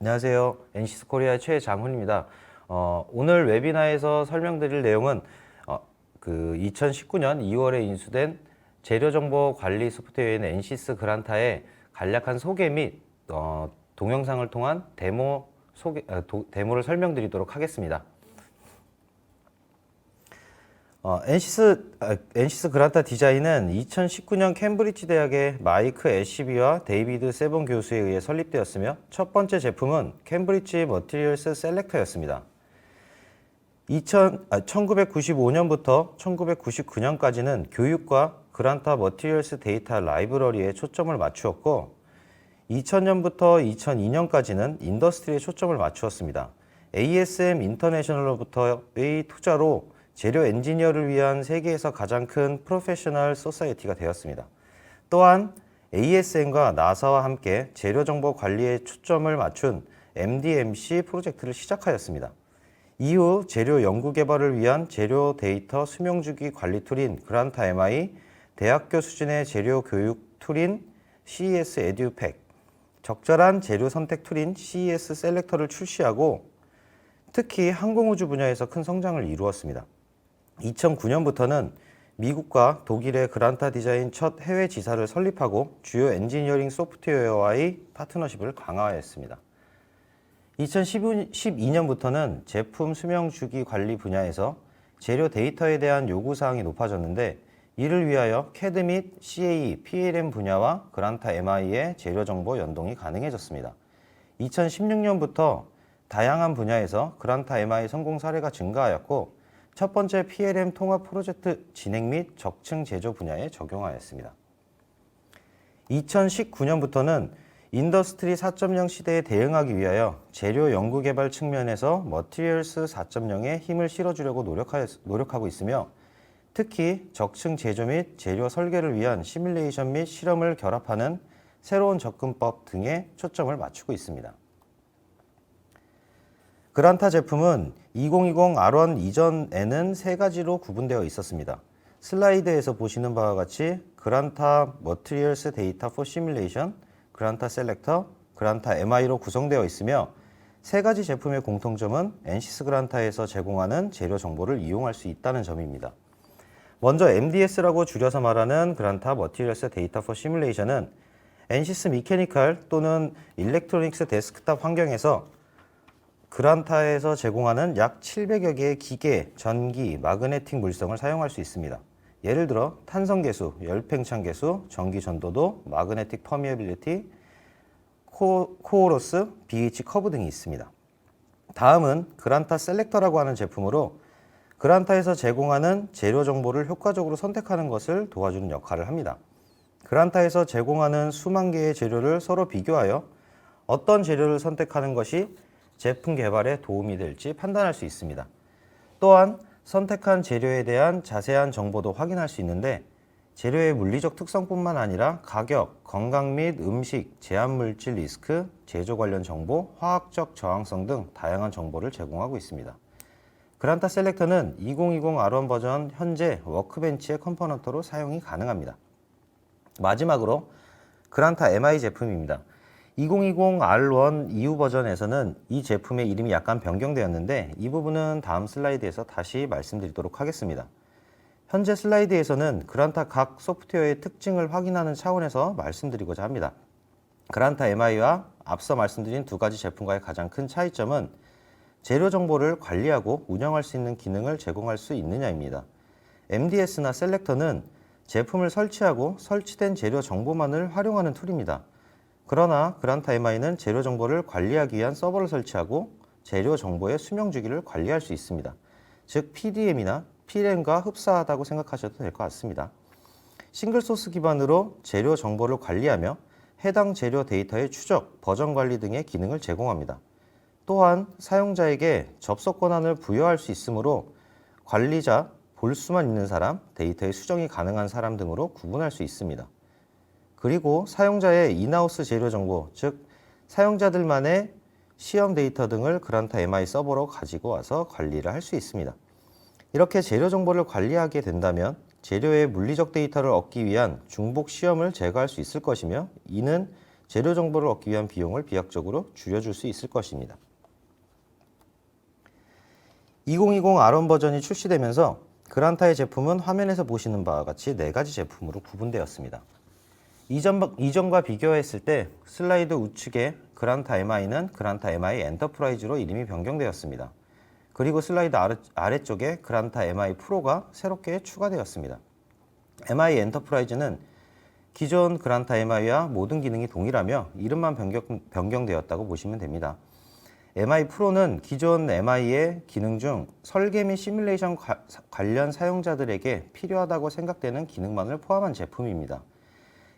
안녕하세요. NC스 코리아 최장훈입니다. 오늘 웨비나에서 설명드릴 내용은 2019년 2월에 인수된 재료정보 관리 소프트웨어인 NC스 그란타의 간략한 소개 및 동영상을 통한 데모를 설명드리도록 하겠습니다. NC스 그란타 디자인은 2019년 캠브리지 대학의 마이크 애쉬비와 데이비드 세본 교수에 의해 설립되었으며 첫 번째 제품은 캠브리지 머티리얼스 셀렉터였습니다. 1995년부터 1999년까지는 교육과 그란타 머티리얼스 데이터 라이브러리에 초점을 맞추었고 2000년부터 2002년까지는 인더스트리에 초점을 맞추었습니다. ASM 인터내셔널로부터의 투자로 재료 엔지니어를 위한 세계에서 가장 큰 프로페셔널 소사이어티가 되었습니다. 또한 ASM과 나사와 함께 재료 정보 관리에 초점을 맞춘 MDMC 프로젝트를 시작하였습니다. 이후 재료 연구 개발을 위한 재료 데이터 수명주기 관리 툴인 그란타 MI, 대학교 수준의 재료 교육 툴인 CES 에듀팩, 적절한 재료 선택 툴인 CES 셀렉터를 출시하고 특히 항공우주 분야에서 큰 성장을 이루었습니다. 2009년부터는 미국과 독일의 그란타 디자인 첫 해외 지사를 설립하고 주요 엔지니어링 소프트웨어와의 파트너십을 강화하였습니다. 2012년부터는 제품 수명 주기 관리 분야에서 재료 데이터에 대한 요구사항이 높아졌는데 이를 위하여 CAD 및 CAE, PLM 분야와 그란타 MI의 재료 정보 연동이 가능해졌습니다. 2016년부터 다양한 분야에서 그란타 MI 성공 사례가 증가하였고 첫 번째 PLM 통합 프로젝트 진행 및 적층 제조 분야에 적용하였습니다. 2019년부터는 인더스트리 4.0 시대에 대응하기 위하여 재료 연구 개발 측면에서 머티리얼스 4.0에 힘을 실어주려고 노력하고 있으며 특히 적층 제조 및 재료 설계를 위한 시뮬레이션 및 실험을 결합하는 새로운 접근법 등에 초점을 맞추고 있습니다. 그란타 제품은 2020 R1 이전에는 세 가지로 구분되어 있었습니다. 슬라이드에서 보시는 바와 같이 그란타 머티리얼스 데이터 포 시뮬레이션, 그란타 셀렉터, 그란타 MI로 구성되어 있으며 세 가지 제품의 공통점은 NC스 그란타에서 제공하는 재료 정보를 이용할 수 있다는 점입니다. 먼저 MDS라고 줄여서 말하는 그란타 머티리얼스 데이터 포 시뮬레이션은 NC스 미케니컬 또는 일렉트로닉스 데스크탑 환경에서 그란타에서 제공하는 약 700여 개의 기계, 전기, 마그네틱 물성을 사용할 수 있습니다. 예를 들어 탄성계수, 열팽창계수, 전기 전도도, 마그네틱 퍼미어빌리티, 코어로스, BH 커브 등이 있습니다. 다음은 그란타 셀렉터라고 하는 제품으로 그란타에서 제공하는 재료 정보를 효과적으로 선택하는 것을 도와주는 역할을 합니다. 그란타에서 제공하는 수만 개의 재료를 서로 비교하여 어떤 재료를 선택하는 것이 제품 개발에 도움이 될지 판단할 수 있습니다. 또한 선택한 재료에 대한 자세한 정보도 확인할 수 있는데 재료의 물리적 특성뿐만 아니라 가격, 건강 및 음식, 제한물질 리스크, 제조 관련 정보, 화학적 저항성 등 다양한 정보를 제공하고 있습니다. 그란타 셀렉터는 2020 R1 버전 현재 워크벤치의 컴포넌트로 사용이 가능합니다. 마지막으로 그란타 MI 제품입니다. 2020 R1 이후 버전에서는 이 제품의 이름이 약간 변경되었는데 이 부분은 다음 슬라이드에서 다시 말씀드리도록 하겠습니다. 현재 슬라이드에서는 그란타 각 소프트웨어의 특징을 확인하는 차원에서 말씀드리고자 합니다. 그란타 MI와 앞서 말씀드린 두 가지 제품과의 가장 큰 차이점은 재료 정보를 관리하고 운영할 수 있는 기능을 제공할 수 있느냐입니다. MDS나 셀렉터는 제품을 설치하고 설치된 재료 정보만을 활용하는 툴입니다. 그러나 그란타 MI는 재료 정보를 관리하기 위한 서버를 설치하고 재료 정보의 수명 주기를 관리할 수 있습니다. 즉 PDM이나 PLM과 흡사하다고 생각하셔도 될 것 같습니다. 싱글 소스 기반으로 재료 정보를 관리하며 해당 재료 데이터의 추적, 버전 관리 등의 기능을 제공합니다. 또한 사용자에게 접속 권한을 부여할 수 있으므로 관리자, 볼 수만 있는 사람, 데이터의 수정이 가능한 사람 등으로 구분할 수 있습니다. 그리고 사용자의 인하우스 재료 정보, 즉 사용자들만의 시험 데이터 등을 그란타 MI 서버로 가지고 와서 관리를 할 수 있습니다. 이렇게 재료 정보를 관리하게 된다면 재료의 물리적 데이터를 얻기 위한 중복 시험을 제거할 수 있을 것이며 이는 재료 정보를 얻기 위한 비용을 비약적으로 줄여줄 수 있을 것입니다. 2020 R1 버전이 출시되면서 그란타의 제품은 화면에서 보시는 바와 같이 4가지 제품으로 구분되었습니다. 이전과 비교했을 때 슬라이드 우측에 그란타 MI는 그란타 MI 엔터프라이즈로 이름이 변경되었습니다. 그리고 슬라이드 아래쪽에 그란타 MI 프로가 새롭게 추가되었습니다. MI 엔터프라이즈는 기존 그란타 MI와 모든 기능이 동일하며 이름만 변경되었다고 보시면 됩니다. MI 프로는 기존 MI의 기능 중 설계 및 시뮬레이션 관련 사용자들에게 필요하다고 생각되는 기능만을 포함한 제품입니다.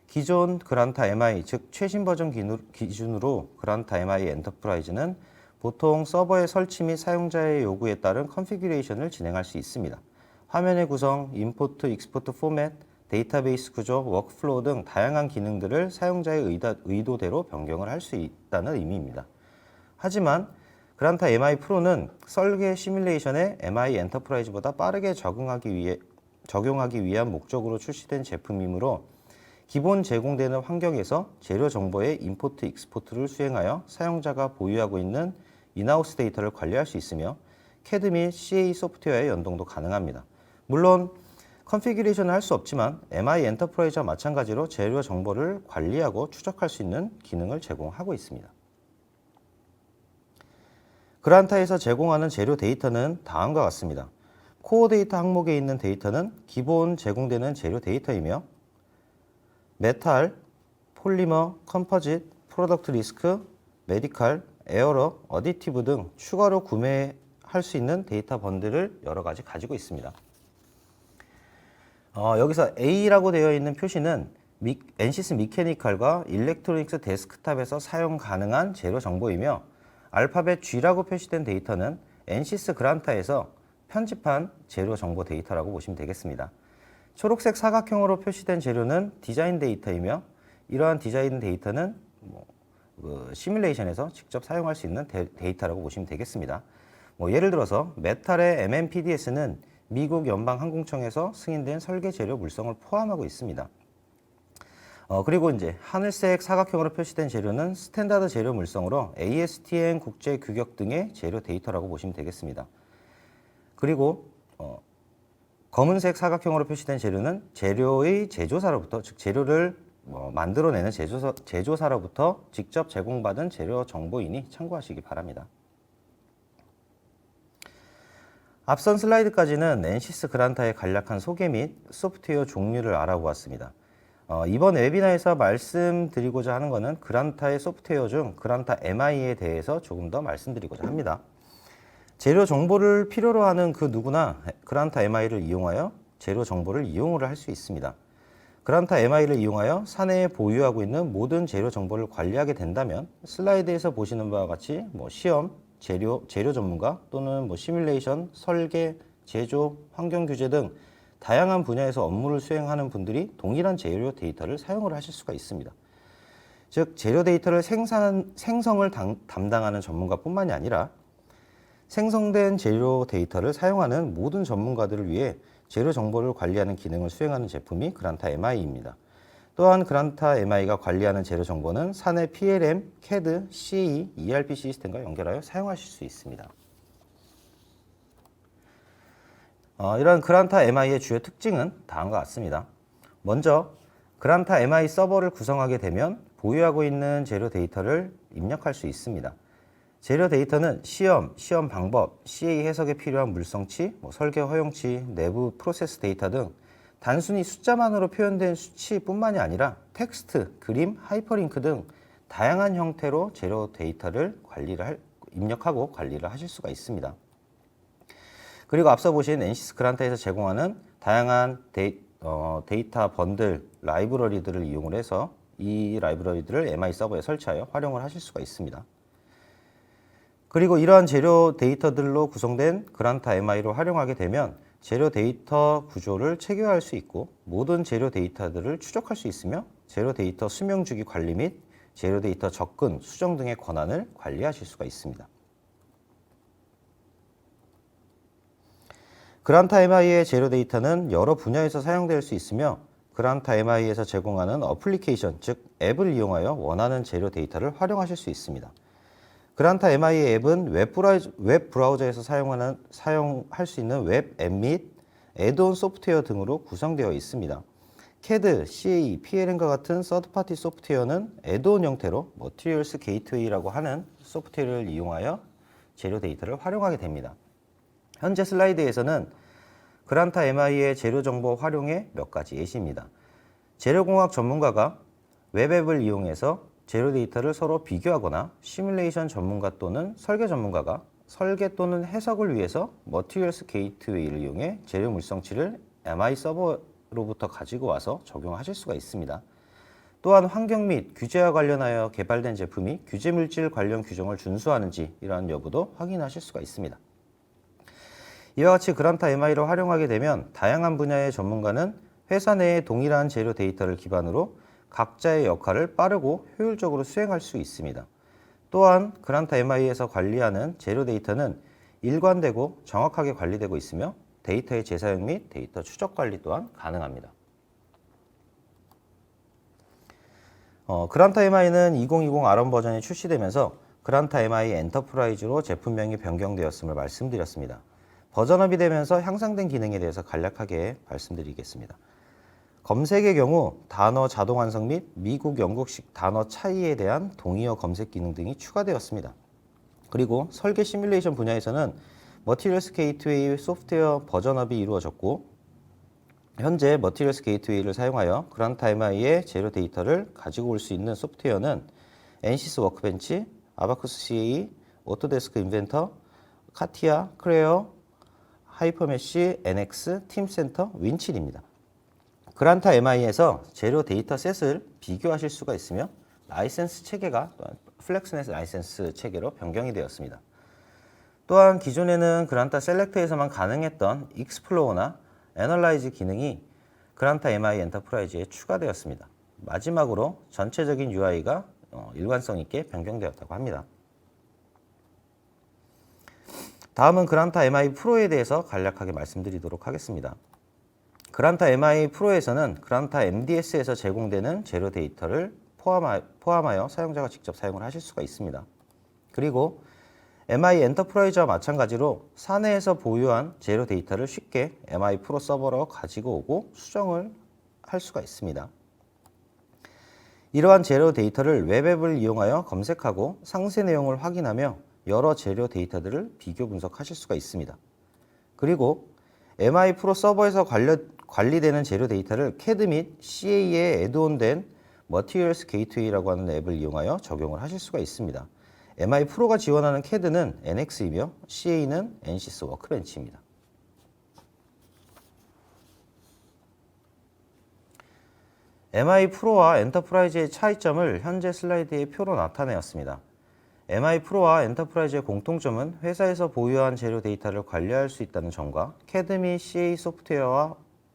기존 그란타 MI, 즉 최신 버전 기준으로 그란타 MI 엔터프라이즈는 보통 서버의 설치 및 사용자의 요구에 따른 컨피규레이션을 진행할 수 있습니다. 화면의 구성, 임포트, 익스포트 포맷, 데이터베이스 구조, 워크플로우 등 다양한 기능들을 사용자의 의도대로 변경을 할 수 있다는 의미입니다. 하지만 그란타 MI 프로는 설계 시뮬레이션에 MI 엔터프라이즈보다 빠르게 적용하기 위한 목적으로 출시된 제품이므로 기본 제공되는 환경에서 재료 정보의 임포트, 익스포트를 수행하여 사용자가 보유하고 있는 인하우스 데이터를 관리할 수 있으며 CAD 및 CA 소프트웨어의 연동도 가능합니다. 물론 컨피규레이션을 할 수 없지만 MI 엔터프라이즈와 마찬가지로 재료 정보를 관리하고 추적할 수 있는 기능을 제공하고 있습니다. 그란타에서 제공하는 재료 데이터는 다음과 같습니다. 코어 데이터 항목에 있는 데이터는 기본 제공되는 재료 데이터이며 메탈, 폴리머, 컴포짓, 프로덕트 리스크, 메디칼, 에어러, 어디티브 등 추가로 구매할 수 있는 데이터 번들을 여러 가지 가지고 있습니다. 여기서 A라고 되어 있는 표시는 NCS 미케니컬과 일렉트로닉스 데스크탑에서 사용 가능한 재료 정보이며 알파벳 G라고 표시된 데이터는 NCS 그란타에서 편집한 재료 정보 데이터라고 보시면 되겠습니다. 초록색 사각형으로 표시된 재료는 디자인 데이터이며 이러한 디자인 데이터는 시뮬레이션에서 직접 사용할 수 있는 데이터라고 보시면 되겠습니다. 예를 들어서 메탈의 MMPDS는 미국 연방항공청에서 승인된 설계 재료 물성을 포함하고 있습니다. 그리고 이제 하늘색 사각형으로 표시된 재료는 스탠다드 재료 물성으로 ASTM 국제 규격 등의 재료 데이터라고 보시면 되겠습니다. 그리고 검은색 사각형으로 표시된 재료는 재료의 제조사로부터, 즉 재료를 만들어내는 제조사로부터 직접 제공받은 재료 정보이니 참고하시기 바랍니다. 앞선 슬라이드까지는 NCS 그란타의 간략한 소개 및 소프트웨어 종류를 알아보았습니다. 이번 웨비나에서 말씀드리고자 하는 것은 그란타의 소프트웨어 중 그란타 MI에 대해서 조금 더 말씀드리고자 합니다. 재료 정보를 필요로 하는 그 누구나 그란타 MI를 이용하여 재료 정보를 이용을 할 수 있습니다. 그란타 MI를 이용하여 사내에 보유하고 있는 모든 재료 정보를 관리하게 된다면 슬라이드에서 보시는 바와 같이 시험, 재료 전문가 또는 시뮬레이션, 설계, 제조, 환경 규제 등 다양한 분야에서 업무를 수행하는 분들이 동일한 재료 데이터를 사용을 하실 수가 있습니다. 즉 재료 데이터를 생성을 담당하는 전문가뿐만이 아니라 생성된 재료 데이터를 사용하는 모든 전문가들을 위해 재료 정보를 관리하는 기능을 수행하는 제품이 그란타 MI입니다. 또한 그란타 MI가 관리하는 재료 정보는 사내 PLM, CAD, CAE, ERP 시스템과 연결하여 사용하실 수 있습니다. 이러한 그란타 MI의 주요 특징은 다음과 같습니다. 먼저 그란타 MI 서버를 구성하게 되면 보유하고 있는 재료 데이터를 입력할 수 있습니다. 재료 데이터는 시험 방법, CA 해석에 필요한 물성치, 설계 허용치, 내부 프로세스 데이터 등 단순히 숫자만으로 표현된 수치뿐만이 아니라 텍스트, 그림, 하이퍼링크 등 다양한 형태로 재료 데이터를 입력하고 관리를 하실 수가 있습니다. 그리고 앞서 보신 NCS 그란타에서 제공하는 다양한 데이터 번들, 라이브러리들을 이용을 해서 이 라이브러리들을 MI 서버에 설치하여 활용을 하실 수가 있습니다. 그리고 이러한 재료 데이터들로 구성된 그란타 MI를 활용하게 되면 재료 데이터 구조를 체계화할 수 있고 모든 재료 데이터들을 추적할 수 있으며 재료 데이터 수명주기 관리 및 재료 데이터 접근, 수정 등의 권한을 관리하실 수가 있습니다. 그란타 MI의 재료 데이터는 여러 분야에서 사용될 수 있으며 그란타 MI에서 제공하는 어플리케이션, 즉 앱을 이용하여 원하는 재료 데이터를 활용하실 수 있습니다. 그란타 MI의 앱은 웹 브라우저에서 사용할 수 있는 웹 앱 및 애드온 소프트웨어 등으로 구성되어 있습니다. CAD, CAE, PLM과 같은 서드파티 소프트웨어는 애드온 형태로 머티리얼스 게이트웨이라고 하는 소프트웨어를 이용하여 재료 데이터를 활용하게 됩니다. 현재 슬라이드에서는 그란타 MI의 재료 정보 활용의 몇 가지 예시입니다. 재료공학 전문가가 웹앱을 이용해서 재료 데이터를 서로 비교하거나 시뮬레이션 전문가 또는 설계 전문가가 설계 또는 해석을 위해서 머티리얼스 게이트웨이를 이용해 재료 물성치를 MI 서버로부터 가지고 와서 적용하실 수가 있습니다. 또한 환경 및 규제와 관련하여 개발된 제품이 규제 물질 관련 규정을 준수하는지 이러한 여부도 확인하실 수가 있습니다. 이와 같이 그란타 MI를 활용하게 되면 다양한 분야의 전문가는 회사 내에 동일한 재료 데이터를 기반으로 각자의 역할을 빠르고 효율적으로 수행할 수 있습니다. 또한 그란타 MI에서 관리하는 재료 데이터는 일관되고 정확하게 관리되고 있으며 데이터의 재사용 및 데이터 추적 관리 또한 가능합니다. 그란타 MI는 2020 R1 버전이 출시되면서 그란타 MI 엔터프라이즈로 제품명이 변경되었음을 말씀드렸습니다. 버전업이 되면서 향상된 기능에 대해서 간략하게 말씀드리겠습니다. 검색의 경우 단어 자동 완성 및 미국, 영국식 단어 차이에 대한 동의어 검색 기능 등이 추가되었습니다. 그리고 설계 시뮬레이션 분야에서는 머티리얼스 게이트웨이 소프트웨어 버전업이 이루어졌고 현재 머티리얼스 게이트웨이를 사용하여 그란타 MI의 재료 데이터를 가지고 올 수 있는 소프트웨어는 엔시스 워크벤치, 아바쿠스 CA, 오토데스크 인벤터, 카티아, 크레어, 하이퍼메쉬, NX, 팀센터, 윈칠입니다. 그란타 MI에서 재료 데이터셋을 비교하실 수가 있으며 라이센스 체계가 플렉스넷 라이센스 체계로 변경이 되었습니다. 또한 기존에는 그란타 셀렉트에서만 가능했던 익스플로어나 애널라이즈 기능이 그란타 MI 엔터프라이즈에 추가되었습니다. 마지막으로 전체적인 UI가 일관성 있게 변경되었다고 합니다. 다음은 그란타 MI 프로에 대해서 간략하게 말씀드리도록 하겠습니다. 그란타 MI 프로에서는 그란타 MDS에서 제공되는 재료 데이터를 포함하여 사용자가 직접 사용을 하실 수가 있습니다. 그리고 MI 엔터프라이즈와 마찬가지로 사내에서 보유한 재료 데이터를 쉽게 MI 프로 서버로 가지고 오고 수정을 할 수가 있습니다. 이러한 재료 데이터를 웹앱을 이용하여 검색하고 상세 내용을 확인하며 여러 재료 데이터들을 비교 분석하실 수가 있습니다. 그리고 MI 프로 서버에서 관리되는 재료 데이터를 CAD 및 CAE에 애드온된 머티리얼스 게이트웨이라고 하는 앱을 이용하여 적용을 하실 수가 있습니다. MI 프로가 지원하는 CAD는 NX이며 CAE는 엔시스 워크벤치입니다. MI 프로와 엔터프라이즈의 차이점을 현재 슬라이드의 표로 나타내었습니다. MI 프로와 엔터프라이즈의 공통점은 회사에서 보유한 재료 데이터를 관리할 수 있다는 점과 CAD 및 CAE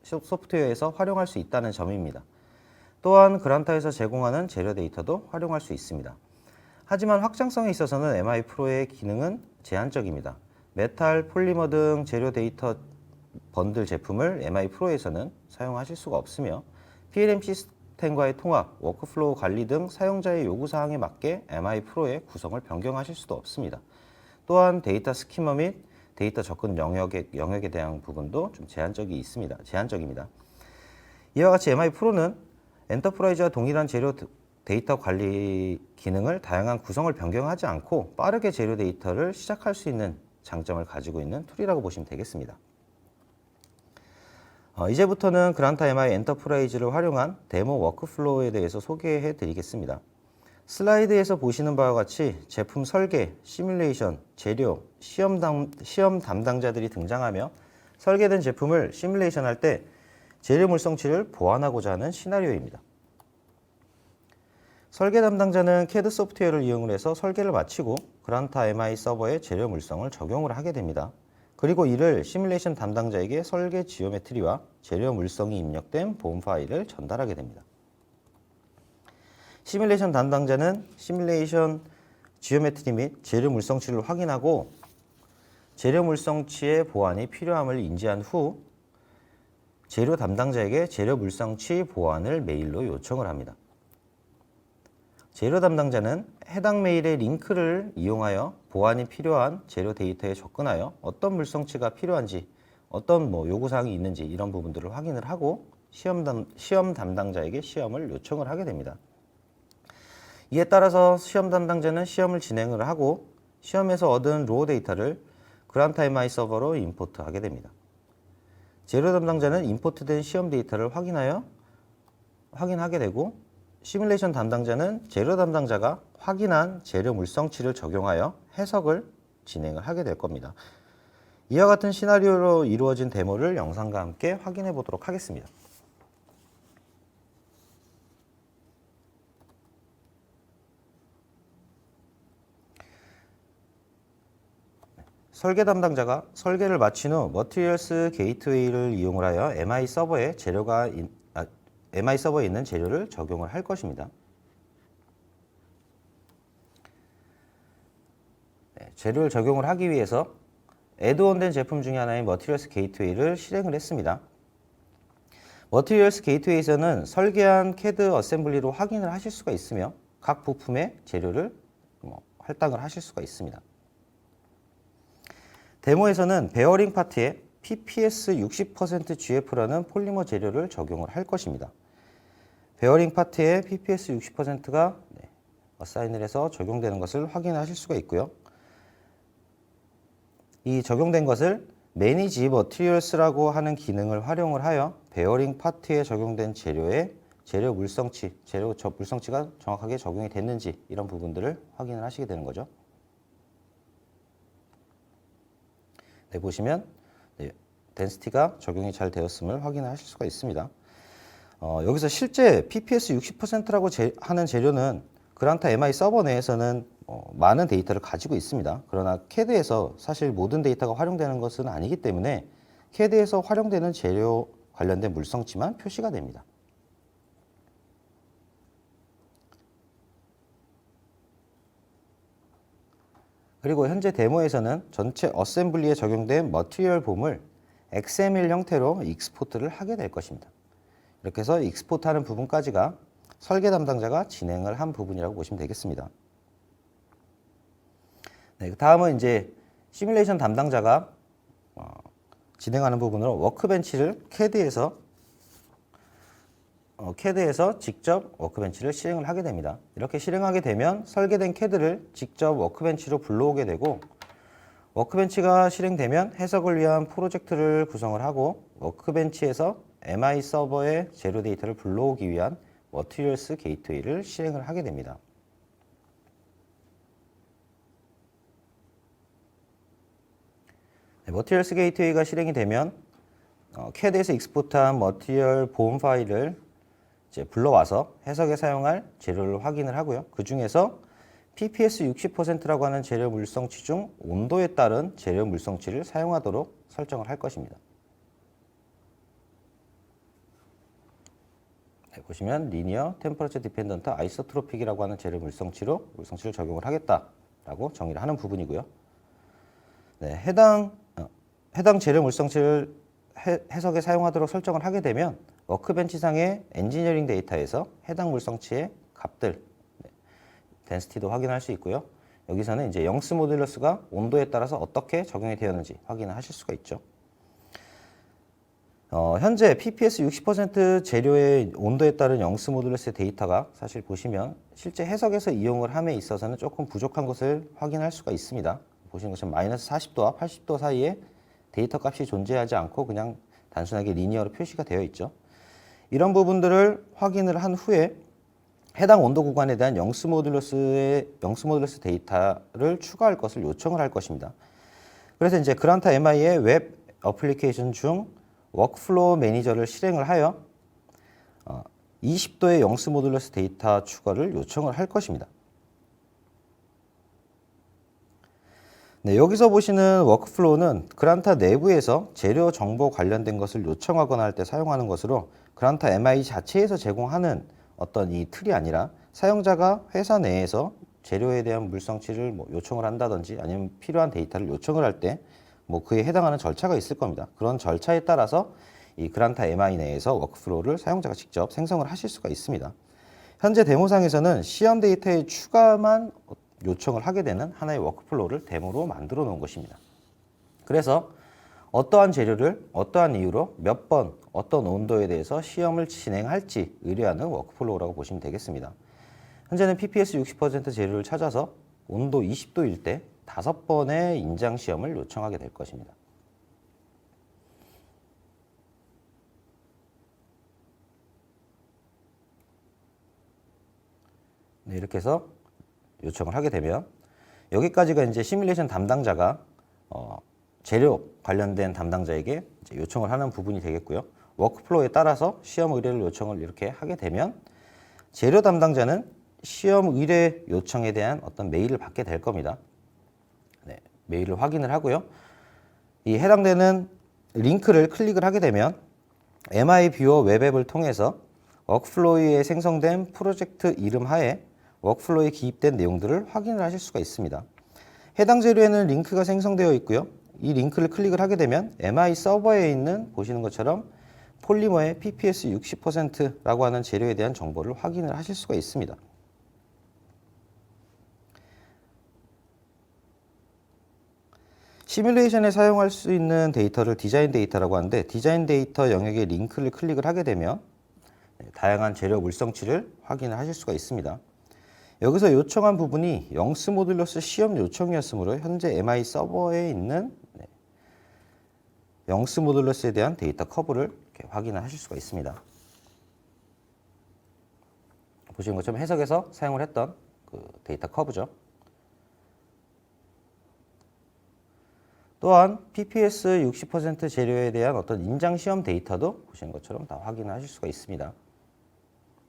소프트웨어에서 활용할 수 있다는 점입니다. 또한 그란타에서 제공하는 재료 데이터도 활용할 수 있습니다. 하지만 확장성에 있어서는 MI 프로의 기능은 제한적입니다. 메탈, 폴리머 등 재료 데이터 번들 제품을 MI 프로에서는 사용하실 수가 없으며 PLM 시스템과의 통합, 워크플로우 관리 등 사용자의 요구사항에 맞게 MI 프로의 구성을 변경하실 수도 없습니다. 또한 데이터 스키마 및 데이터 접근 영역에 대한 부분도 좀 제한적입니다. 이와 같이 MI 프로는 엔터프라이즈와 동일한 재료 데이터 관리 기능을 다양한 구성을 변경하지 않고 빠르게 재료 데이터를 시작할 수 있는 장점을 가지고 있는 툴이라고 보시면 되겠습니다. 이제부터는 그란타 MI 엔터프라이즈를 활용한 데모 워크플로우에 대해서 소개해 드리겠습니다. 슬라이드에서 보시는 바와 같이 제품 설계, 시뮬레이션, 재료, 시험 담당자들이 등장하며 설계된 제품을 시뮬레이션할 때 재료 물성치를 보완하고자 하는 시나리오입니다. 설계 담당자는 CAD 소프트웨어를 이용해서 설계를 마치고 그란타 MI 서버에 재료 물성을 적용을 하게 됩니다. 그리고 이를 시뮬레이션 담당자에게 설계 지오메트리와 재료 물성이 입력된 본 파일을 전달하게 됩니다. 시뮬레이션 담당자는 시뮬레이션 지오메트리 및 재료 물성치를 확인하고 재료 물성치의 보완이 필요함을 인지한 후 재료 담당자에게 재료 물성치 보완을 메일로 요청을 합니다. 재료 담당자는 해당 메일의 링크를 이용하여 보완이 필요한 재료 데이터에 접근하여 어떤 물성치가 필요한지, 어떤 요구사항이 있는지 이런 부분들을 확인을 하고 시험 담당자에게 시험을 요청을 하게 됩니다. 이에 따라서 시험 담당자는 시험을 진행을 하고 시험에서 얻은 로우 데이터를 그란타 MI 서버로 임포트하게 됩니다. 재료 담당자는 임포트된 시험 데이터를 확인하게 되고 시뮬레이션 담당자는 재료 담당자가 확인한 재료 물성치를 적용하여 해석을 진행을 하게 될 겁니다. 이와 같은 시나리오로 이루어진 데모를 영상과 함께 확인해 보도록 하겠습니다. 설계 담당자가 설계를 마친 후 머티리얼스 게이트웨이를 이용을 하여 MI 서버에 MI 서버에 있는 재료를 적용을 할 것입니다. 재료를 적용을 하기 위해서 애드온된 제품 중에 하나인 머티리얼스 게이트웨이를 실행을 했습니다. 머티리얼스 게이트웨이에서는 설계한 CAD 어셈블리로 확인을 하실 수가 있으며 각 부품의 재료를 할당을 하실 수가 있습니다. 데모에서는 베어링 파트에 PPS 60% GF라는 폴리머 재료를 적용을 할 것입니다. 베어링 파트에 PPS 60%가 어사인을 해서 적용되는 것을 확인하실 수가 있고요. 이 적용된 것을 Manage Materials라고 하는 기능을 활용을 하여 베어링 파트에 적용된 재료의 재료 물성치가 정확하게 적용이 됐는지 이런 부분들을 확인을 하시게 되는 거죠. 네, 보시면 덴시티가 적용이 잘 되었음을 확인하실 수가 있습니다. 여기서 실제 PPS 60%라고 하는 재료는 그란타 MI 서버 내에서는 많은 데이터를 가지고 있습니다. 그러나 CAD에서 사실 모든 데이터가 활용되는 것은 아니기 때문에 CAD에서 활용되는 재료 관련된 물성치만 표시가 됩니다. 그리고 현재 데모에서는 전체 어셈블리에 적용된 머티리얼 봄을 XML 형태로 익스포트를 하게 될 것입니다. 이렇게 해서 익스포트하는 부분까지가 설계 담당자가 진행을 한 부분이라고 보시면 되겠습니다. 네, 다음은 이제 시뮬레이션 담당자가 진행하는 부분으로 워크벤치를 CAD에서 직접 워크벤치를 실행을 하게 됩니다. 이렇게 실행하게 되면 설계된 CAD를 직접 워크벤치로 불러오게 되고 워크벤치가 실행되면 해석을 위한 프로젝트를 구성을 하고 워크벤치에서 MI 서버의 재료 데이터를 불러오기 위한 머티리얼스 게이트웨이를 실행을 하게 됩니다. 머티리얼스 게이트웨이가 실행이 되면 CAD에서 익스포트한 머티리얼 봄 파일을 이제 불러와서 해석에 사용할 재료를 확인을 하고요. 그 중에서 PPS 60%라고 하는 재료 물성치 중 온도에 따른 재료 물성치를 사용하도록 설정을 할 것입니다. 네, 보시면 리니어 템퍼러처 디펜던트 아이소트로픽이라고 하는 재료 물성치를 적용을 하겠다라고 정의를 하는 부분이고요. 네, 해당 재료 물성치를 해석에 사용하도록 설정을 하게 되면 워크벤치상의 엔지니어링 데이터에서 해당 물성치의 값들, 덴시티도 확인할 수 있고요. 여기서는 이제 영스 모듈러스가 온도에 따라서 어떻게 적용이 되었는지 확인을 하실 수가 있죠. 현재 PPS 60% 재료의 온도에 따른 영스 모듈러스의 데이터가 사실 보시면 실제 해석에서 이용을 함에 있어서는 조금 부족한 것을 확인할 수가 있습니다. 보시는 것처럼 마이너스 40도와 80도 사이에 데이터 값이 존재하지 않고 그냥 단순하게 리니어로 표시가 되어 있죠. 이런 부분들을 확인을 한 후에 해당 온도 구간에 대한 영스 모듈러스 데이터를 추가할 것을 요청을 할 것입니다. 그래서 이제 그란타 MI의 웹 어플리케이션 중 워크플로우 매니저를 실행을 하여 20도의 영스 모듈러스 데이터 추가를 요청을 할 것입니다. 네, 여기서 보시는 워크플로우는 그란타 내부에서 재료 정보 관련된 것을 요청하거나 할 때 사용하는 것으로 그란타 MI 자체에서 제공하는 어떤 이 틀이 아니라 사용자가 회사 내에서 재료에 대한 물성치를 요청을 한다든지 아니면 필요한 데이터를 요청을 할 때 그에 해당하는 절차가 있을 겁니다. 그런 절차에 따라서 이 그란타 MI 내에서 워크플로우를 사용자가 직접 생성을 하실 수가 있습니다. 현재 데모상에서는 시험 데이터의 추가만 요청을 하게 되는 하나의 워크플로우를 데모로 만들어 놓은 것입니다. 그래서 어떠한 재료를 어떠한 이유로 몇 번, 어떤 온도에 대해서 시험을 진행할지 의뢰하는 워크플로우라고 보시면 되겠습니다. 현재는 PPS 60% 재료를 찾아서 온도 20도일 때 5번의 인장 시험을 요청하게 될 것입니다. 네, 이렇게 해서 요청을 하게 되면 여기까지가 이제 시뮬레이션 담당자가 재료 관련된 담당자에게 이제 요청을 하는 부분이 되겠고요. 워크플로우에 따라서 시험 의뢰를 요청을 이렇게 하게 되면 재료 담당자는 시험 의뢰 요청에 대한 어떤 메일을 받게 될 겁니다. 네, 메일을 확인을 하고요. 이 해당되는 링크를 클릭을 하게 되면 MI 뷰어 웹앱을 통해서 워크플로우에 생성된 프로젝트 이름 하에 워크플로우에 기입된 내용들을 확인을 하실 수가 있습니다. 해당 재료에는 링크가 생성되어 있고요. 이 링크를 클릭을 하게 되면 MI 서버에 있는 보시는 것처럼 폴리머의 PPS 60%라고 하는 재료에 대한 정보를 확인을 하실 수가 있습니다. 시뮬레이션에 사용할 수 있는 데이터를 디자인 데이터라고 하는데 디자인 데이터 영역의 링크를 클릭을 하게 되면 다양한 재료 물성치를 확인을 하실 수가 있습니다. 여기서 요청한 부분이 영스 모듈러스 시험 요청이었으므로 현재 MI 서버에 있는 영스 모듈러스에 대한 데이터 커브를 이렇게 확인을 하실 수가 있습니다. 보시는 것처럼 해석에서 사용을 했던 그 데이터 커브죠. 또한 PPS 60% 재료에 대한 어떤 인장 시험 데이터도 보시는 것처럼 다 확인을 하실 수가 있습니다.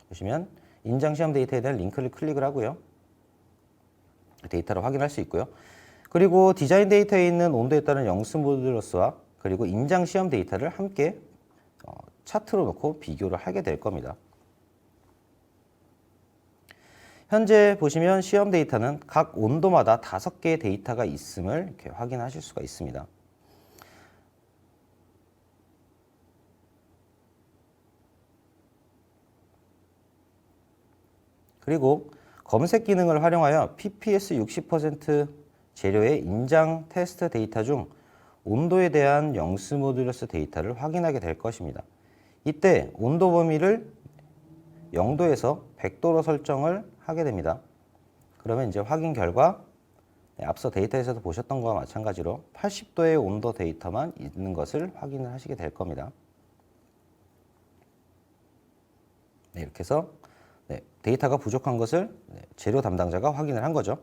보시면 인장 시험 데이터에 대한 링크를 클릭을 하고요. 데이터를 확인할 수 있고요. 그리고 디자인 데이터에 있는 온도에 따른 영스 모듈러스와 그리고 인장 시험 데이터를 함께 차트로 놓고 비교를 하게 될 겁니다. 현재 보시면 시험 데이터는 각 온도마다 5개의 데이터가 있음을 이렇게 확인하실 수가 있습니다. 그리고 검색 기능을 활용하여 PPS 60% 재료의 인장 테스트 데이터 중 온도에 대한 영스 모듈러스 데이터를 확인하게 될 것입니다. 이때 온도 범위를 0도에서 100도로 설정을 하게 됩니다. 그러면 이제 확인 결과 앞서 데이터에서도 보셨던 것과 마찬가지로 80도의 온도 데이터만 있는 것을 확인을 하시게 될 겁니다. 네, 이렇게 해서 데이터가 부족한 것을 재료 담당자가 확인을 한 거죠.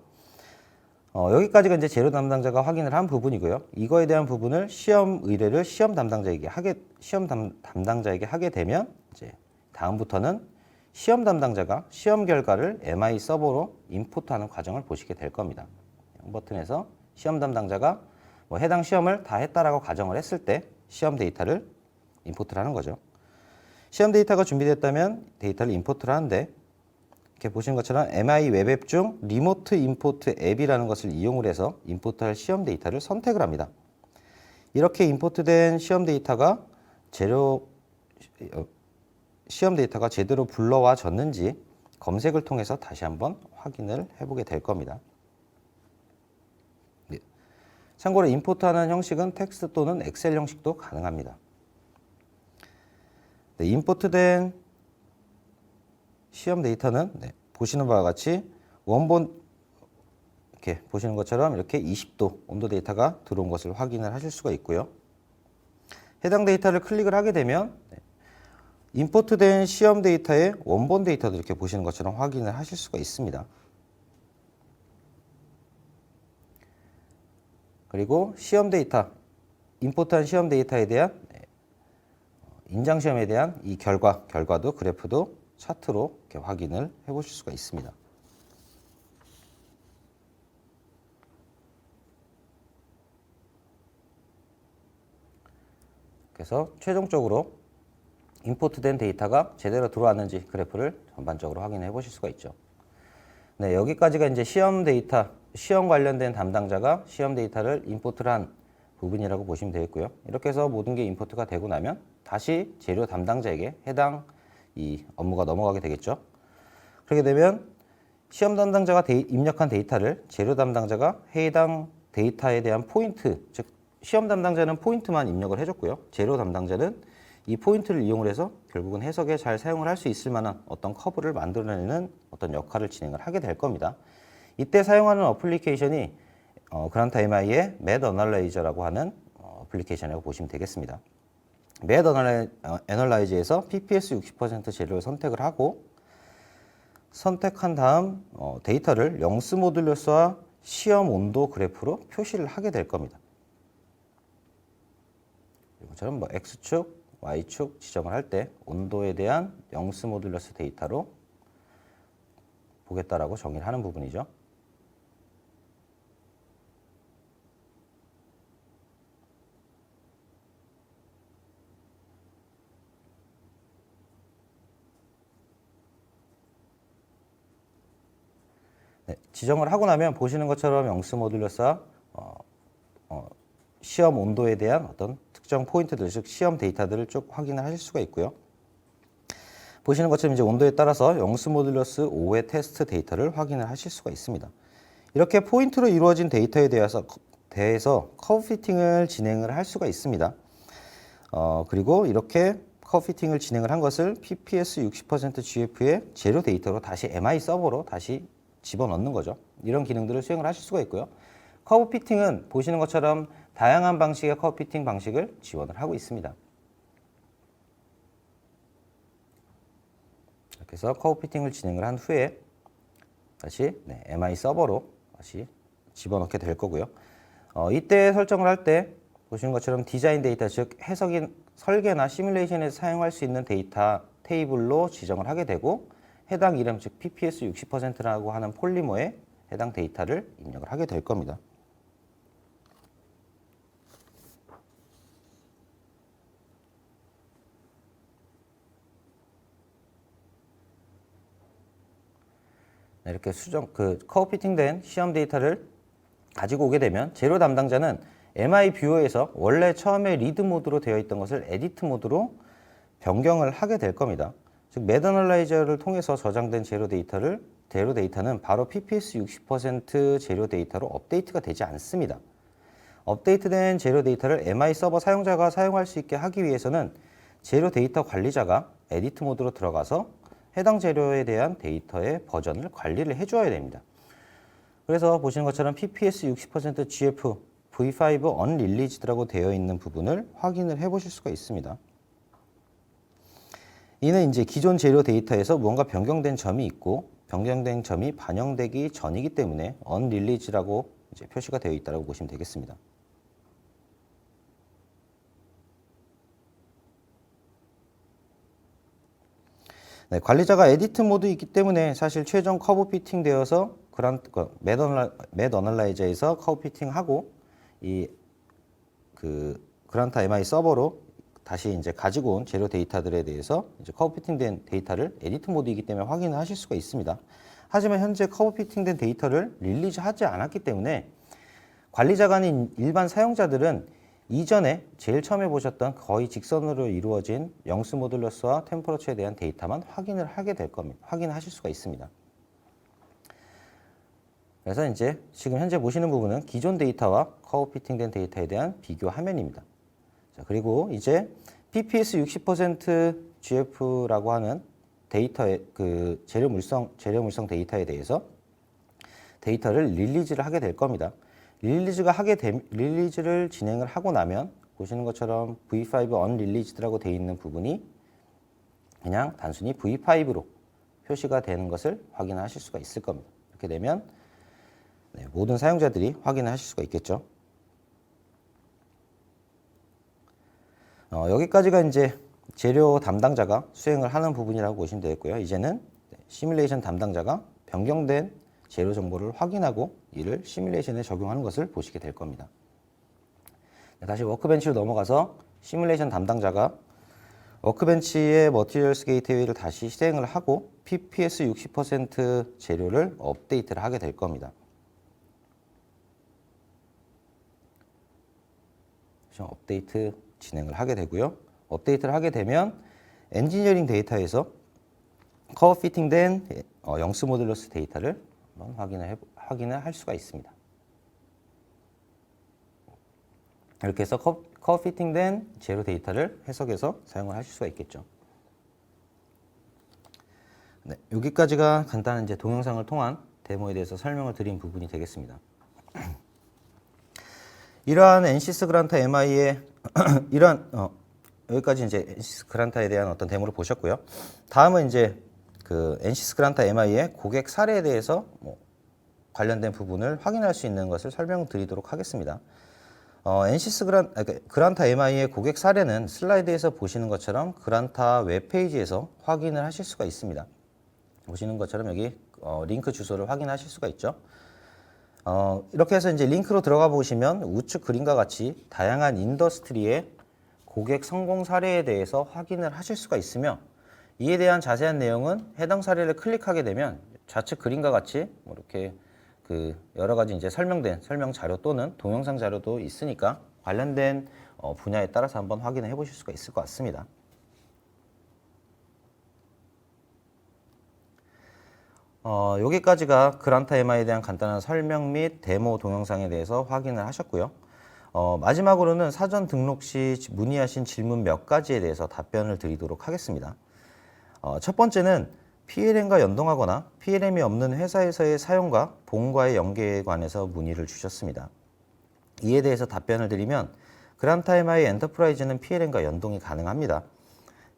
여기까지가 이제 재료 담당자가 확인을 한 부분이고요. 이거에 대한 부분을 시험 의뢰를 시험 담당자에게 하게 되면 이제 다음부터는 시험 담당자가 시험 결과를 MI 서버로 임포트하는 과정을 보시게 될 겁니다. 버튼에서 시험 담당자가 해당 시험을 다 했다라고 가정을 했을 때 시험 데이터를 임포트를 하는 거죠. 시험 데이터가 준비됐다면 데이터를 임포트를 하는데 이렇게 보시는 것처럼 MI 웹앱 중 리모트 임포트 앱이라는 것을 이용을 해서 임포트할 시험 데이터를 선택을 합니다. 이렇게 임포트된 시험 데이터가 제대로 불러와졌는지 검색을 통해서 다시 한번 확인을 해보게 될 겁니다. 네. 참고로 임포트하는 형식은 텍스트 또는 엑셀 형식도 가능합니다. 네, 임포트된 시험 데이터는 보시는 바와 같이 원본 이렇게 보시는 것처럼 이렇게 20도 온도 데이터가 들어온 것을 확인을 하실 수가 있고요. 해당 데이터를 클릭을 하게 되면 임포트된 시험 데이터의 원본 데이터도 이렇게 보시는 것처럼 확인을 하실 수가 있습니다. 그리고 시험 데이터, 임포트한 시험 데이터에 대한 인장 시험에 대한 이 결과도 그래프도 차트로 이렇게 확인을 해보실 수가 있습니다. 그래서 최종적으로 임포트된 데이터가 제대로 들어왔는지 그래프를 전반적으로 확인해 보실 수가 있죠. 네, 여기까지가 이제 시험 데이터, 시험 관련된 담당자가 시험 데이터를 임포트를 한 부분이라고 보시면 되겠고요. 이렇게 해서 모든 게 임포트가 되고 나면 다시 재료 담당자에게 해당 이 업무가 넘어가게 되겠죠. 그렇게 되면 시험 담당자가 입력한 데이터를 재료 담당자가 해당 데이터에 대한 포인트, 즉 시험 담당자는 포인트만 입력을 해줬고요. 재료 담당자는 이 포인트를 이용을 해서 결국은 해석에 잘 사용을 할 수 있을 만한 어떤 커브를 만들어내는 어떤 역할을 진행을 하게 될 겁니다. 이때 사용하는 어플리케이션이 그란타 MI의 Math Analyzer라고 하는 어플리케이션이라고 보시면 되겠습니다. Math Analyzer에서 PPS 60% 재료를 선택을 하고 선택한 다음 데이터를 영스 모듈러스와 시험 온도 그래프로 표시를 하게 될 겁니다. 이것처럼 뭐 X축, Y축 지정을 할 때 온도에 대한 영스 모듈러스 데이터로 보겠다라고 정의를 하는 부분이죠. 네, 지정을 하고 나면 보시는 것처럼 영스 모듈러스와 시험 온도에 대한 어떤 특정 포인트들, 즉 시험 데이터들을 쭉 확인을 하실 수가 있고요. 보시는 것처럼 이제 온도에 따라서 영스 모듈러스 5의 테스트 데이터를 확인을 하실 수가 있습니다. 이렇게 포인트로 이루어진 데이터에 대해서 커브 피팅을 진행을 할 수가 있습니다. 그리고 이렇게 커브 피팅을 진행을 한 것을 PPS 60% GF의 재료 데이터로 다시 MI 서버로 다시 집어넣는 거죠. 이런 기능들을 수행을 하실 수가 있고요. 커브 피팅은 보시는 것처럼 다양한 방식의 커브 피팅 방식을 지원을 하고 있습니다. 이렇게 해서 커브 피팅을 진행을 한 후에 다시 MI 서버로 다시 집어넣게 될 거고요. 이때 설정을 할 때 보시는 것처럼 디자인 데이터, 즉 해석인 설계나 시뮬레이션에서 사용할 수 있는 데이터 테이블로 지정을 하게 되고 해당 이름, 즉 PPS 60%라고 하는 폴리머에 해당 데이터를 입력을 하게 될 겁니다. 이렇게 커브 피팅된 시험 데이터를 가지고 오게 되면 재료 담당자는 MI 뷰어에서 원래 처음에 리드 모드로 되어 있던 것을 에디트 모드로 변경을 하게 될 겁니다. 즉 매드 애널라이저를 통해서 저장된 재료 데이터는 바로 PPS 60% 재료 데이터로 업데이트가 되지 않습니다. 업데이트된 재료 데이터를 MI 서버 사용자가 사용할 수 있게 하기 위해서는 재료 데이터 관리자가 에디트 모드로 들어가서 해당 재료에 대한 데이터의 버전을 관리를 해줘야 됩니다. 그래서 보시는 것처럼 PPS 60% GF V5 Unreleased라고 되어 있는 부분을 확인을 해보실 수가 있습니다. 이는 이제 기존 재료 데이터에서 무언가 변경된 점이 있고 변경된 점이 반영되기 전이기 때문에 Unreleased라고 이제 표시가 되어 있다고 보시면 되겠습니다. 네, 관리자가 에디트 모드에 있기 때문에 사실 최종 커브 피팅 되어서 매드 애널라이저에서 커브 피팅하고 그란타 MI 서버로 다시 이제 가지고 온 재료 데이터들에 대해서 이제 커브 피팅된 데이터를 에디트 모드이기 때문에 확인을 하실 수가 있습니다. 하지만 현재 커브 피팅된 데이터를 릴리즈하지 않았기 때문에 관리자가 아닌 일반 사용자들은 이전에 제일 처음에 보셨던 거의 직선으로 이루어진 영스 모듈러스와 템퍼러처에 대한 데이터만 확인을 하게 될 겁니다. 확인하실 수가 있습니다. 그래서 이제 지금 현재 보시는 부분은 기존 데이터와 커브 피팅된 데이터에 대한 비교 화면입니다. 자, 그리고 이제 PPS 60% GF라고 하는 데이터의 재료 물성 데이터에 대해서 데이터를 릴리즈를 하게 될 겁니다. 릴리즈를 진행을 하고 나면 보시는 것처럼 V5 Unreleased라고 되어 있는 부분이 그냥 단순히 V5로 표시가 되는 것을 확인하실 수가 있을 겁니다. 이렇게 되면 모든 사용자들이 확인을 하실 수가 있겠죠. 여기까지가 이제 재료 담당자가 수행을 하는 부분이라고 보시면 되겠고요. 이제는 시뮬레이션 담당자가 변경된 재료 정보를 확인하고 이를 시뮬레이션에 적용하는 것을 보시게 될 겁니다. 다시 워크벤치로 넘어가서 시뮬레이션 담당자가 워크벤치의 머티리얼스 게이트웨이를 다시 실행을 하고 PPS 60% 재료를 업데이트를 하게 될 겁니다. 업데이트 진행을 하게 되고요. 업데이트를 하게 되면 엔지니어링 데이터에서 커브 피팅된 영스 모듈러스 데이터를 한번 확인을 할 수가 있습니다. 이렇게 해서 커브 피팅된 제로 데이터를 해석해서 사용을 하실 수가 있겠죠. 네, 여기까지가 간단한 이제 동영상을 통한 데모에 대해서 설명을 드린 부분이 되겠습니다. 이러한 NCIS 그란타 MI의 여기까지 이제 NCIS 그란타에 대한 어떤 데모를 보셨고요. 다음은 이제 그 NCIS 그란타 MI의 고객 사례에 대해서 관련된 부분을 확인할 수 있는 것을 설명드리도록 하겠습니다. NCIS 그란타 MI의 고객 사례는 슬라이드에서 보시는 것처럼 그란타 웹페이지에서 확인을 하실 수가 있습니다. 보시는 것처럼 여기 링크 주소를 확인하실 수가 있죠. 이렇게 해서 이제 링크로 들어가 보시면 우측 그림과 같이 다양한 인더스트리의 고객 성공 사례에 대해서 확인을 하실 수가 있으며, 이에 대한 자세한 내용은 해당 사례를 클릭하게 되면 좌측 그림과 같이 이렇게 그 여러 가지 이제 설명된 설명 자료 또는 동영상 자료도 있으니까 관련된 분야에 따라서 한번 확인해 보실 수가 있을 것 같습니다. 여기까지가 그란타 MI에 대한 간단한 설명 및 데모 동영상에 대해서 확인을 하셨고요. 마지막으로는 사전 등록 시 문의하신 질문 몇 가지에 대해서 답변을 드리도록 하겠습니다. 첫 번째는 PLM과 연동하거나 PLM이 없는 회사에서의 사용과 보험과의 연계에 관해서 문의를 주셨습니다. 이에 대해서 답변을 드리면 그란타 MI 엔터프라이즈는 PLM과 연동이 가능합니다.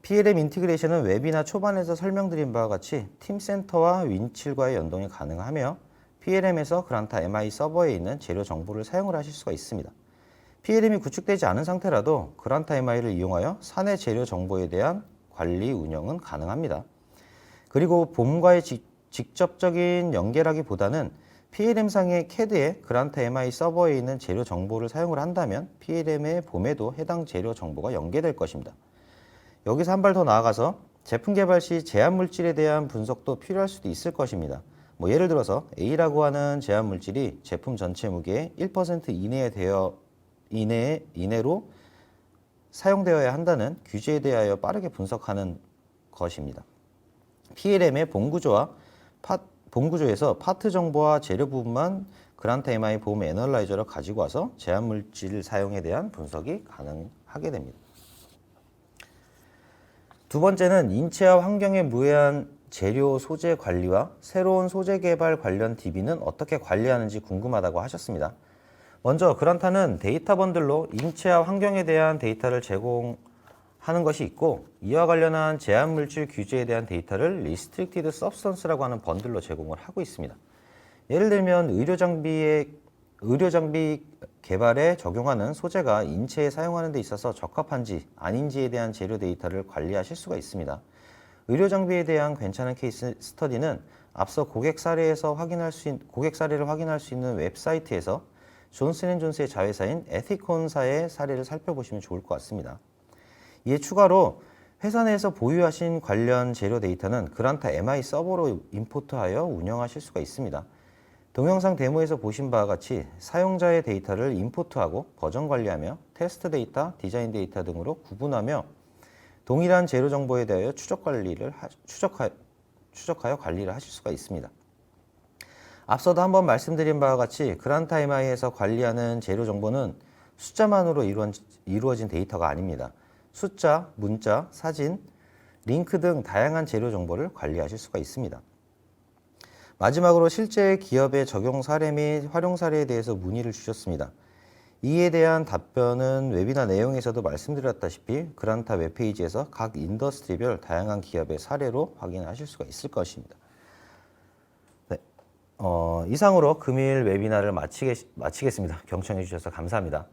PLM 인티그레이션은 웹이나 초반에서 설명드린 바와 같이 팀센터와 윈칠과의 연동이 가능하며 PLM에서 그란타 MI 서버에 있는 재료 정보를 사용을 하실 수가 있습니다. PLM이 구축되지 않은 상태라도 그란타 MI를 이용하여 사내 재료 정보에 대한 관리 운영은 가능합니다. 그리고 봄과의 직접적인 연계라기보다는 PLM상의 CAD에 그란타 MI 서버에 있는 재료 정보를 사용을 한다면 PLM의 봄에도 해당 재료 정보가 연계될 것입니다. 여기서 한 발 더 나아가서 제품 개발 시 제한 물질에 대한 분석도 필요할 수도 있을 것입니다. 예를 들어서 A라고 하는 제한 물질이 제품 전체 무게의 1% 이내로 사용되어야 한다는 규제에 대하여 빠르게 분석하는 것입니다. PLM의 본구조에서 파트 정보와 재료 부분만 그란타 MI 봄 애널라이저를 가지고 와서 제한 물질 사용에 대한 분석이 가능하게 됩니다. 두 번째는 인체와 환경에 무해한 재료 소재 관리와 새로운 소재 개발 관련 DB는 어떻게 관리하는지 궁금하다고 하셨습니다. 먼저 그란타는 데이터 번들로 인체와 환경에 대한 데이터를 제공하는 것이 있고, 이와 관련한 제한 물질 규제에 대한 데이터를 Restricted Substance라고 하는 번들로 제공을 하고 있습니다. 예를 들면 의료 장비 개발에 적용하는 소재가 인체에 사용하는 데 있어서 적합한지 아닌지에 대한 재료 데이터를 관리하실 수가 있습니다. 의료 장비에 대한 괜찮은 케이스 스터디는 앞서 고객 사례를 확인할 수 있는 웹사이트에서 존슨앤존스의 자회사인 에티콘사의 사례를 살펴보시면 좋을 것 같습니다. 이에 추가로 회사 내에서 보유하신 관련 재료 데이터는 그란타 MI 서버로 임포트하여 운영하실 수가 있습니다. 동영상 데모에서 보신 바와 같이 사용자의 데이터를 임포트하고 버전 관리하며 테스트 데이터, 디자인 데이터 등으로 구분하며 동일한 재료 정보에 대하여 추적하여 관리를 하실 수가 있습니다. 앞서도 한번 말씀드린 바와 같이 그란타 MI에서 관리하는 재료 정보는 숫자만으로 이루어진 데이터가 아닙니다. 숫자, 문자, 사진, 링크 등 다양한 재료 정보를 관리하실 수가 있습니다. 마지막으로 실제 기업의 적용 사례 및 활용 사례에 대해서 문의를 주셨습니다. 이에 대한 답변은 웨비나 내용에서도 말씀드렸다시피 그란타 웹페이지에서 각 인더스트리별 다양한 기업의 사례로 확인하실 수가 있을 것입니다. 네, 이상으로 금일 웨비나를 마치겠습니다. 경청해 주셔서 감사합니다.